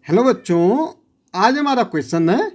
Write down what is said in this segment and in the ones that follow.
Hello बच्चों, आज हमारा क्वेश्चन है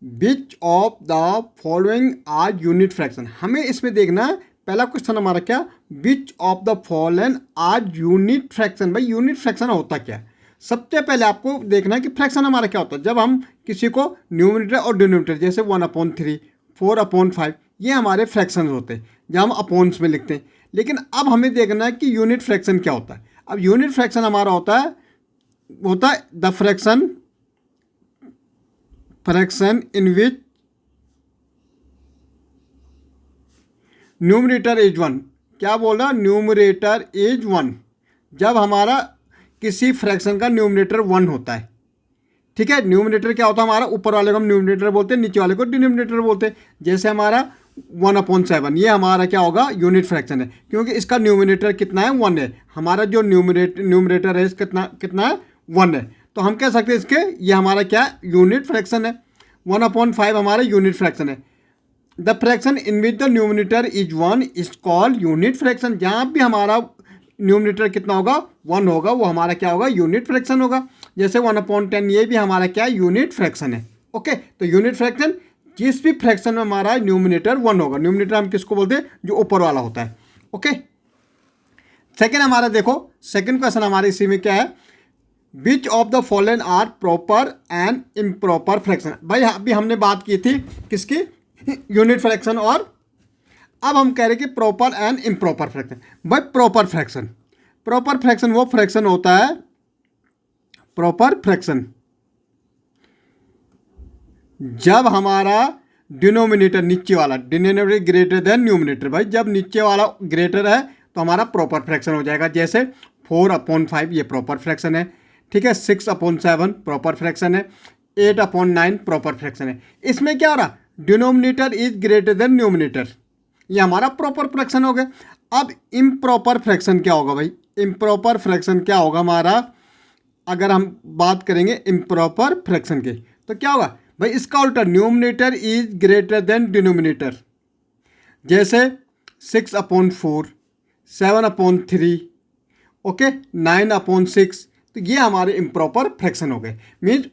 which of the following are unit fraction. हमें इसमें देखना है पहला क्वेश्चन हमारा क्या, which of the following are unit fraction. भाई यूनिट फ्रैक्शन होता क्या है? सबसे पहले आपको देखना है कि फ्रैक्शन हमारा क्या होता है। जब हम किसी को न्यूमरेटर और डिनोमिनेटर जैसे 1/3, 4/5 ये हमारे फ्रैक्शन होते हैं जब हम अपॉन्स में लिखते हैं। लेकिन अब हमें देखना है कि यूनिट फ्रैक्शन क्या होता है। अब यूनिट फ्रैक्शन हमारा होता है the fraction in which numerator is 1। क्या बोल रहा? Numerator is 1। जब हमारा किसी फ्रैक्शन का न्यूमरेटर 1 होता है, ठीक है। न्यूमरेटर क्या होता है हमारा? ऊपर वाले को हम न्यूमरेटर बोलते हैं, नीचे वाले को डिनोमिनेटर बोलते हैं। जैसे हमारा 1/7 ये हमारा क्या होगा? यूनिट फ्रैक्शन है, क्योंकि इसका न्यूमरेटर कितना है? 1 है। हमारा जो न्यूमरेटर है कितना कितना है? 1 है। तो हम कह सकते हैं इसके ये हमारा क्या यूनिट फ्रैक्शन है। 1/5 हमारा यूनिट फ्रैक्शन है। The fraction in which the numerator is 1 is called unit fraction. जहाँ भी हमारा न्यूमरेटर कितना होगा? 1 होगा, वो हमारा क्या होगा? यूनिट फ्रैक्शन होगा। जैसे 1/10 ये भी हमारा क्या यूनिट फ्रैक्शन है। ओके, तो यूनिट फ्रैक्शन जिस भी फ्रैक्शन में हमारा न्यूमरेटर 1 होगा। न्यूमरेटर हम किसको बोलते हैं? जो ऊपर वाला होता है। ओके, सेकेंड हमारा देखो, सेकेंड क्वेश्चन हमारे इसी में क्या है, which of the following are proper and improper fraction. भाई अभी हमने बात की थी किसकी? Unit fraction. और अब हम कह रहे हैं कि प्रॉपर एंड इम्प्रॉपर फ्रैक्शन। भाई प्रॉपर फ्रैक्शन वो फ्रैक्शन होता है, प्रॉपर फ्रैक्शन जब हमारा डिनोमिनेटर नीचे वाला, डिनोमिनेटर ग्रेटर देन न्यूमिनेटर। भाई जब नीचे वाला ग्रेटर है तो हमारा प्रॉपर फ्रैक्शन हो जाएगा। जैसे 4/5 ये प्रॉपर फ्रैक्शन है, ठीक है। 6/7 प्रॉपर फ्रैक्शन है। 8/9 प्रॉपर फ्रैक्शन है। इसमें क्या हो रहा? Denominator is greater then numerator, ये हमारा प्रॉपर फ्रैक्शन हो गया। अब इम्प्रॉपर फ्रैक्शन क्या होगा? भाई इम्प्रॉपर फ्रैक्शन क्या होगा हमारा? अगर हम बात करेंगे इम्प्रॉपर फ्रैक्शन के तो क्या होगा? भाई इसका उल्टा, numerator is greater than denominator. जैसे 6/4, 7/3, ओके, 9/6। तो ये हमारे इम्प्रॉपर फ्रैक्शन हो गए। मीन्स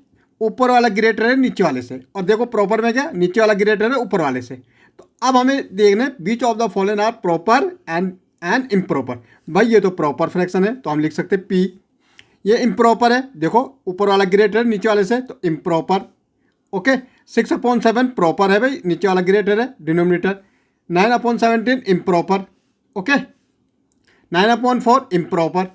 ऊपर वाला ग्रेटर है नीचे वाले से, और देखो प्रॉपर में क्या, नीचे वाला ग्रेटर है ऊपर वाले से। तो अब हमें देखना है which of the following are proper and improper. भाई ये तो प्रॉपर फ्रैक्शन है तो हम लिख सकते हैं पी। ये इम्प्रॉपर है, देखो ऊपर वाला ग्रेटर है नीचे वाले से, तो इम्प्रॉपर। ओके, 6/7 प्रॉपर है, भाई नीचे वाला ग्रेटर है डिनोमिनेटर। 9/17 इम्प्रॉपर। Okay, 9/4 improper.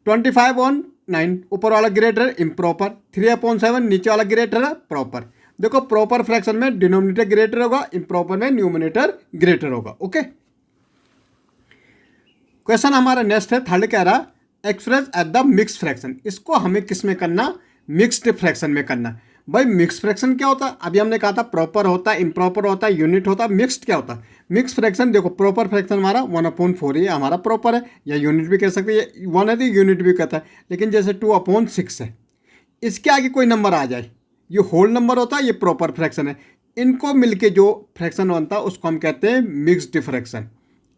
25/9 ऊपर वाला ग्रेटर है इम्प्रॉपर। 3/7 नीचे वाला ग्रेटर है प्रॉपर। देखो प्रॉपर फ्रैक्शन में डिनोमिनेटर ग्रेटर होगा, इम्प्रॉपर में न्यूमिनेटर ग्रेटर होगा। ओके, क्वेश्चन हमारा नेक्स्ट है, थर्ड कह रहा express at the mix fraction. इसको हमें किस में करना? मिक्स्ड फ्रैक्शन में करना। भाई मिक्स फ्रैक्शन क्या होता है? अभी हमने कहा था प्रॉपर होता है, इम्प्रॉपर होता है, यूनिट होता है। मिक्स्ड क्या होता है? मिक्स फ्रैक्शन देखो, प्रॉपर फ्रैक्शन हमारा 1/4 ये हमारा प्रॉपर है, या यूनिट भी कह सकते हैं। ये 1 है तो यूनिट भी कहता है। लेकिन जैसे 2/6 है, इसके आगे कोई नंबर आ जाए, ये होल नंबर होता है, ये प्रॉपर फ्रैक्शन है। इनको मिलके जो फ्रैक्शन बनता है उसको हम कहते हैं मिक्स्ड फ्रैक्शन।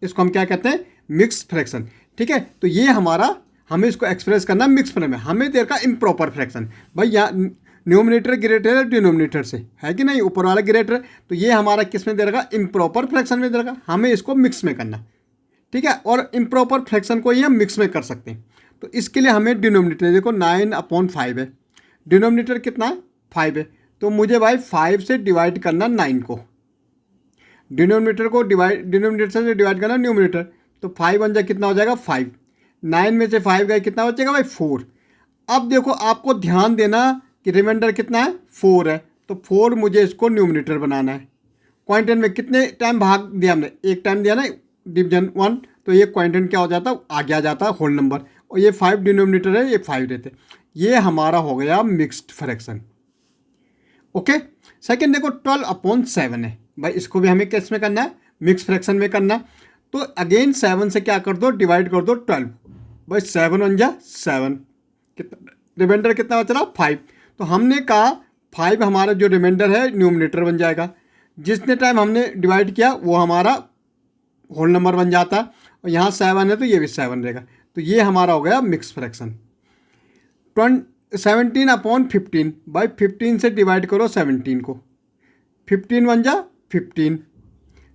इसको हम क्या कहते हैं? Mix fraction. ठीक है, तो ये हमारा, हमें इसको एक्सप्रेस करना मिक्स फ्रैक्शन में। हमें देर का इम्प्रॉपर फ्रैक्शन। भाई यहाँ न्यूमिनेटर ग्रेटर है डिनोमिनेटर से, है कि नहीं? ऊपर वाला ग्रेटर, तो ये हमारा किस में दे रखा? इम्प्रॉपर फ्रैक्शन में दे रखा। हमें इसको मिक्स में करना, ठीक है। और इम्प्रॉपर फ्रैक्शन को ही हम मिक्स में कर सकते हैं। तो इसके लिए हमें डिनोमिनेटर, देखो 9/5 है, डिनोमिनेटर कितना है? 5 है। तो मुझे भाई 5 से डिवाइड करना 9 को, डिनोमिनेटर को डिनोमिनेटर से डिवाइड करना न्यूमिनेटर। तो 5 बन जाए कितना हो जाएगा? 5। 9 में से 5 गए कितना बचेगा भाई? 4। अब देखो आपको ध्यान देना कि रिमाइंडर कितना है? 4 है। तो 4 मुझे इसको न्यूमिनेटर बनाना है। क्वांटन में कितने टाइम भाग दिया हमने? एक टाइम दिया ना, डिवीजन 1। तो ये क्वांटन क्या हो जाता? आगे आ जाता होल नंबर। और ये 5 डिनोमिनेटर है, ये 5 रहते। ये हमारा हो गया मिक्स्ड फ्रैक्शन। ओके, सेकेंड देखो 12/7 है। भाई इसको भी हमें किस में करना है? मिक्स फ्रैक्शन में करना। तो अगेन 7 से क्या कर दो? डिवाइड कर दो 12। भाई 7 बन जा 7, कितना रिमाइंडर कितना बच रहा? 5। तो हमने कहा 5 हमारा जो रिमाइंडर है न्यूमिनेटर बन जाएगा। जितने टाइम हमने डिवाइड किया वो हमारा होल नंबर बन जाता है। और यहाँ 7 है तो ये भी 7 रहेगा। तो ये हमारा हो गया मिक्स फ्रैक्शन। 17/15 भाई 15 से डिवाइड करो 17 को, 15 1 जा 15,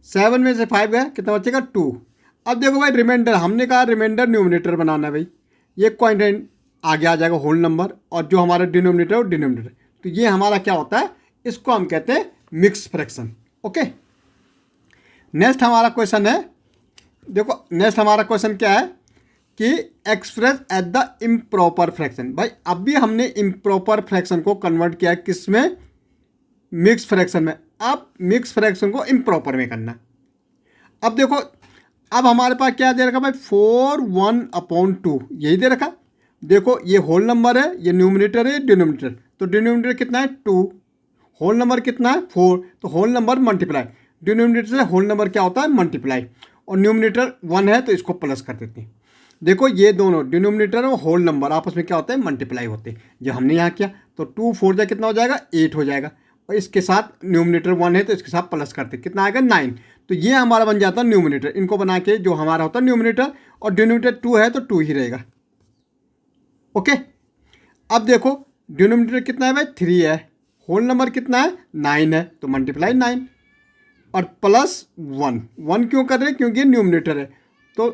7 में से 5 गया, कितना बचेगा 2। अब देखो भाई रिमाइंडर, हमने कहा रिमाइंडर न्यूमिनेटर बनाना है भाई, ये क्वाड्रेंट आगे आ जाएगा होल नंबर, और जो हमारा डिनोमिनेटर वो डिनोमिनेटर, तो ये हमारा क्या होता है, इसको हम कहते हैं मिक्स फ्रैक्शन। ओके, नेक्स्ट हमारा क्वेश्चन है, देखो नेक्स्ट हमारा क्वेश्चन क्या है कि express at the improper fraction. भाई अभी हमने इम्प्रॉपर फ्रैक्शन को कन्वर्ट किया किस में, मिक्स फ्रैक्शन में। अब मिक्स फ्रैक्शन को इम्प्रॉपर में करना। अब देखो, अब हमारे पास क्या दे रखा भाई, 4 1/2 यही दे रखा। देखो ये होल नंबर है, ये न्यूमिनेटर है, डिनोमिनेटर, तो डिनोमिनेटर कितना है 2, होल नंबर कितना है 4, तो होल नंबर मल्टीप्लाई, डिनोमिनेटर से होल नंबर क्या होता है मल्टीप्लाई, और न्यूमिनेटर 1 है तो इसको प्लस कर देते हैं। देखो ये दोनों डिनोमिनेटर और होल नंबर आपस में क्या होते हैं, मल्टीप्लाई होते हैं। जो हमने यहाँ किया तो 2 4 जा कितना हो जाएगा 8 हो जाएगा, और इसके साथ न्यूमिनेटर 1 है तो इसके साथ प्लस करते कितना आएगा 9। तो ये हमारा बन जाता है न्यूमिनेटर। इनको बना के जो हमारा होता है न्यूमिनेटर, और डिनोमिनेटर 2 है तो 2 ही रहेगा। ओके, अब देखो डिनोमिनेटर कितना है भाई 3 है, होल नंबर कितना है 9 है, तो मल्टीप्लाई 9 और प्लस 1। 1 क्यों कर रहे हैं, क्योंकि न्यूमिनेटर है, तो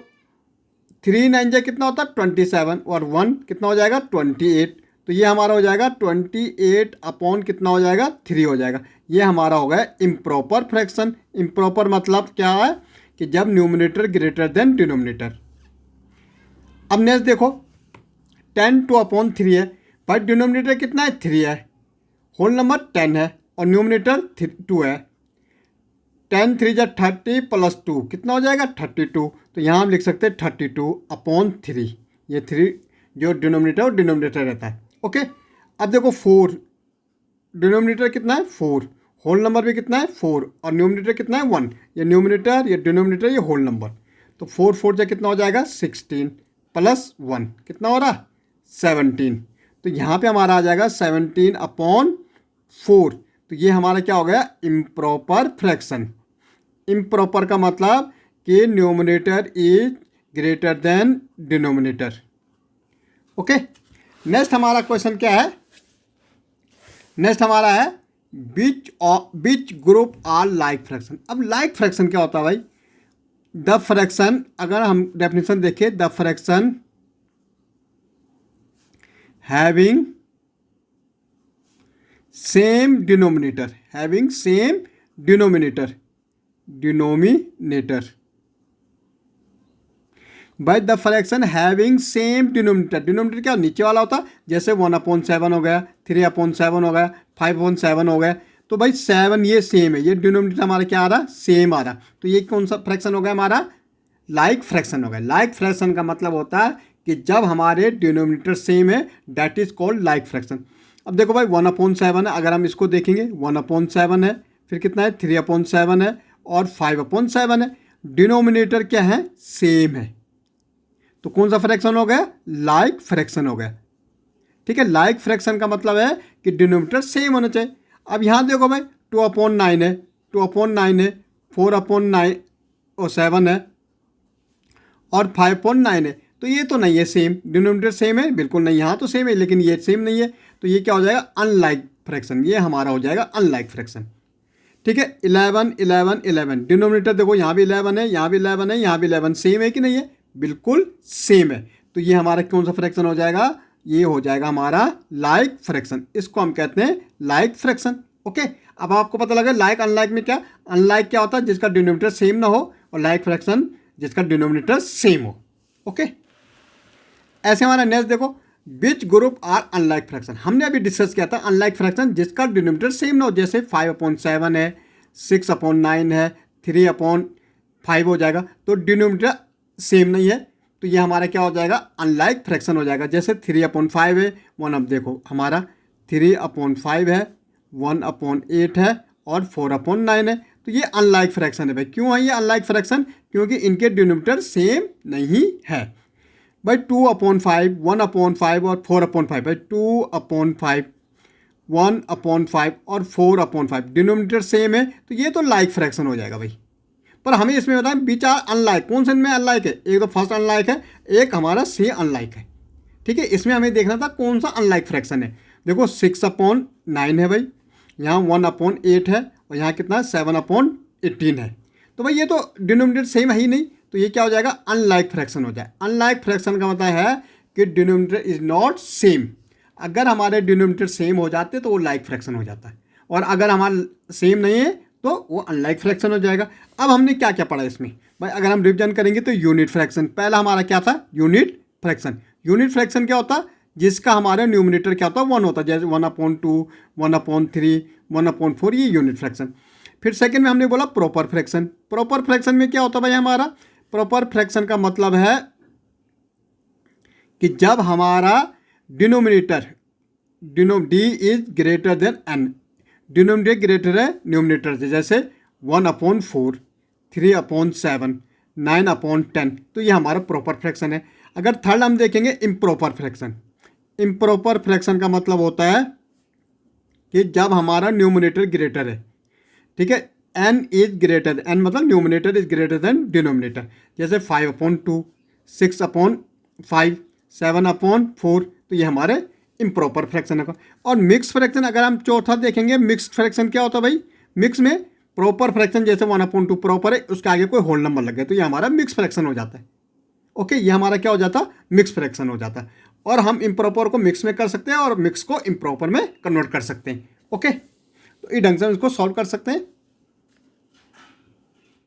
3 9 जा कितना होता है 27, और 1 कितना हो जाएगा 28, तो ये हमारा हो जाएगा 28 अपॉन कितना हो जाएगा 3 हो जाएगा। ये हमारा हो गया इम्प्रॉपर फ्रैक्शन। इम्प्रॉपर मतलब क्या है कि जब न्यूमिनेटर ग्रेटर देन डिनोमिनेटर। अब नेक्स्ट देखो 10 2/3 है, भाई डिनोमिनेटर कितना है 3 है, होल नंबर 10 है, और न्यूमिनेटर 2 है। 10 3 जा 30 प्लस 2 कितना हो जाएगा 32, तो यहाँ हम लिख सकते हैं 32/3। ये 3 जो डिनोमिनेटर और डिनोमिनेटर रहता है। ओके, अब देखो 4, डिनोमिनेटर कितना है 4, होल नंबर भी कितना है 4, और न्यूमिनेटर कितना है 1। ये न्यूमिनेटर, ये डिनोमिनेटर, ये होल नंबर, तो 4 4 जा कितना हो जाएगा 16 प्लस 1 कितना हो रहा 17। तो यहाँ पे हमारा आ जाएगा 17/4। तो ये हमारा क्या हो गया इम्प्रॉपर फ्रैक्शन। इम्प्रॉपर का मतलब कि numerator is greater than denominator. Okay, next हमारा क्वेश्चन क्या है, नेक्स्ट हमारा है which group are like fraction. अब लाइक फ्रैक्शन क्या होता है भाई, द फ्रैक्शन, अगर हम डेफिनेशन देखें, the fraction having same denominator, having same denominator, denominator by the fraction having same denominator. Denominator क्या नीचे वाला होता है, जैसे 1/7 हो गया, 3/7 हो गया, 5/7 हो गया, तो भाई 7 ये सेम है, ये डिनोमिनेटर हमारा क्या आ रहा सेम आ रहा, तो ये कौन सा फ्रैक्शन हो गया हमारा लाइक फ्रैक्शन हो गया। लाइक फ्रैक्शन का मतलब होता है कि जब हमारे डिनोमिनेटर सेम है, that is called like fraction. अब देखो भाई 1/7 है, अगर हम इसको देखेंगे 1/7 है, फिर कितना है 3/7 है, और 5/7 है। डिनोमिनेटर क्या है सेम है, तो कौन सा फ्रैक्शन हो गया लाइक फ्रैक्शन हो गया। ठीक है, लाइक फ्रैक्शन का मतलब है कि डिनोमिनेटर सेम होना चाहिए। अब यहाँ देखो भाई 2/9 है, 2/9 है, 4/7 है, और 5/9 है, तो ये तो नहीं है सेम, डिनोमिनेटर सेम है बिल्कुल नहीं, यहाँ तो सेम है लेकिन ये सेम नहीं है, तो ये क्या हो जाएगा अनलाइक फ्रैक्शन, ये हमारा हो जाएगा अनलाइक फ्रैक्शन। ठीक है, 11 11 11, डिनोमिनेटर देखो यहाँ भी 11 है, यहाँ भी 11 है, यहाँ भी 11, सेम है कि नहीं है, बिल्कुल सेम है, तो ये हमारा कौन सा फ्रैक्शन हो जाएगा, ये हो जाएगा हमारा लाइक फ्रैक्शन। इसको हम कहते हैं लाइक फ्रैक्शन। ओके, अब आपको पता लगा लाइक अनलाइक में क्या, अनलाइक क्या होता है जिसका डिनोमिनेटर सेम ना हो, और लाइक फ्रैक्शन जिसका डिनोमिनेटर सेम हो। ओके, ऐसे हमारा नेक्स्ट देखो which group are unlike fraction. हमने अभी डिस्कस किया था अनलाइक फ्रैक्शन जिसका डिनोमिनेटर सेम ना हो, जैसे 5/7 है, 6/9 है, 3/5 हो जाएगा, तो डिनोमिनेटर सेम नहीं है, तो ये हमारा क्या हो जाएगा अनलाइक फ्रैक्शन हो जाएगा। जैसे 3/5 है, 1 अब देखो हमारा 3/5 है, 1/8 है, और 4/9 है, तो ये अनलाइक फ्रैक्शन है भाई। क्यों है ये अनलाइक फ्रैक्शन, क्योंकि इनके डिनोमिनेटर सेम नहीं है भाई। 2/5, 1/5 और 4/5 भाई, 2/5, 1/5 और 4/5 डिनोमिनेटर सेम है, तो ये तो लाइक फ्रैक्शन हो जाएगा भाई। पर हमें इसमें बताएं बीच आर अनलाइक, कौन से इनमें अनलाइक है, एक तो फर्स्ट अनलाइक है, एक हमारा सी अनलाइक है। ठीक है, इसमें हमें देखना था कौन सा अनलाइक फ्रैक्शन है। देखो 6/9 है भाई, यहाँ 1/8 है, और यहाँ कितना 7/18 है। तो भाई ये तो डिनोमिनेटर सेम है ही नहीं, तो ये क्या हो जाएगा, अनलाइक फ्रैक्शन हो जाए। अनलाइक फ्रैक्शन का मतलब है कि डिनोमिनेटर इज नॉट सेम। अगर हमारे डिनोमिनेटर सेम हो जाते तो वो लाइक फ्रैक्शन हो जाता है, और अगर हमारा सेम नहीं है तो वो अनलाइक फ्रैक्शन हो जाएगा। अब हमने क्या क्या पढ़ा इसमें भाई, अगर हम रिविजन करेंगे तो यूनिट फ्रैक्शन, पहला हमारा क्या था, यूनिट फ्रैक्शन। यूनिट फ्रैक्शन क्या होता, जिसका हमारा न्यूमिनेटर क्या होता है, 1 होता है, जैसे 1/2, 1/3, 1/4, ये यूनिट फ्रैक्शन। फिर सेकंड में हमने बोला प्रॉपर फ्रैक्शन। प्रॉपर फ्रैक्शन में क्या होता है भाई, हमारा प्रॉपर फ्रैक्शन का मतलब है कि जब हमारा denominator D is greater than N, denominator greater है न्यूमिनेटर से, जैसे 1/4, 3/7, 9/10, तो ये हमारा प्रॉपर फ्रैक्शन है। अगर थर्ड हम देखेंगे इम्प्रॉपर फ्रैक्शन। इम्प्रॉपर फ्रैक्शन का मतलब होता है कि जब हमारा न्यूमिनेटर ग्रेटर है, ठीक है, एन इज ग्रेटर, एन मतलब numerator is greater than denominator, जैसे 5/2, 6/5, 7/4, तो ये हमारे इम्प्रॉपर फ्रैक्शन है। और मिक्स फ्रैक्शन अगर हम चौथा देखेंगे, मिक्स फ्रैक्शन क्या होता है भाई, मिक्स में प्रॉपर फ्रैक्शन जैसे 1/2 प्रॉपर है, उसके आगे कोई होल नंबर लग गया तो ये हमारा मिक्स फ्रैक्शन हो जाता है। ओके, ये हमारा क्या हो जाता है, मिक्स फ्रैक्शन हो जाता है। और हम इम्प्रॉपर को मिक्स में कर सकते हैं और मिक्स को इम्प्रॉपर में कन्वर्ट कर सकते हैं। ओके, तो इस ढंग से हम इसको सॉल्व कर सकते हैं।